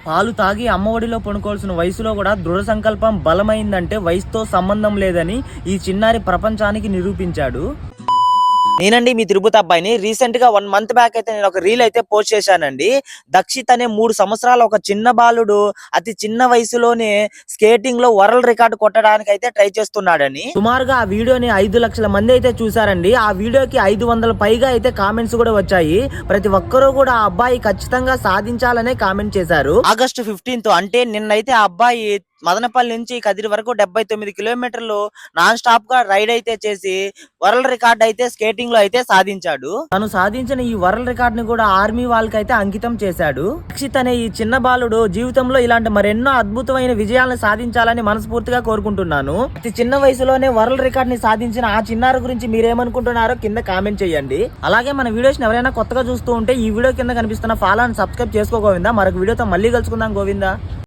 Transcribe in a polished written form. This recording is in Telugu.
పాలు తాగి అమ్మఒడిలో పడుకోవాల్సిన వయసులో కూడా దృఢ సంకల్పం బలమైందంటే వయసుతో సంబంధం లేదని ఈ చిన్నారి ప్రపంచానికి నిరూపించాడు. నేనండి మీ తిరుపతి అబ్బాయిని. రీసెంట్ గా 1 మంత్ బ్యాక్ అయితే నేను ఒక రీల్ అయితే పోస్ట్ చేశానండి. దక్షిత్ అనే 3 సంవత్సరాల ఒక చిన్న బాలుడు అతి చిన్న వయసులోనే స్కేటింగ్ లో వరల్డ్ రికార్డు కొట్టడానికి అయితే ట్రై చేస్తున్నాడని. సుమారుగా ఆ వీడియోని 5 లక్షల మంది అయితే చూసారండి. ఆ వీడియోకి 500 పైగా అయితే కామెంట్స్ కూడా వచ్చాయి. ప్రతి ఒక్కరూ కూడా ఆ అబ్బాయి ఖచ్చితంగా సాధించాలనే కామెంట్ చేశారు. ఆగస్టు 15 అంటే నిన్నైతే ఆ అబ్బాయి మదనపల్లి నుంచి కదిరి వరకు 79 కిలోమీటర్లు నాన్ స్టాప్ గా రైడ్ అయితే చేసి వరల్డ్ రికార్డ్ అయితే స్కేటింగ్ లో అయితే సాధించాడు. తను సాధించిన ఈ వరల్డ్ రికార్డ్ ని కూడా ఆర్మీ వాళ్ళకైతే అంకితం చేశాడు. దక్షిత్ అనే ఈ చిన్న బాలుడు జీవితంలో ఇలాంటి మరెన్నో అద్భుతమైన విజయాలను సాధించాలని మనస్ఫూర్తిగా కోరుకుంటున్నాను. అతి చిన్న వయసులోనే వరల్డ్ రికార్డ్ ని సాధించిన ఆ చిన్నారి గురించి మీరేమనుకుంటున్నారో కింద కామెంట్ చేయండి. అలాగే మన వీడియోస్ ఎవరైనా కొత్తగా చూస్తూ ఉంటే ఈ వీడియో కింద కనిపిస్తున్న ఫాలో అండ్ సబ్స్క్రైబ్ చేసుకో గోవిందా. మరొక వీడియోతో మళ్ళీ కలుసుకుందాం గోవిందా.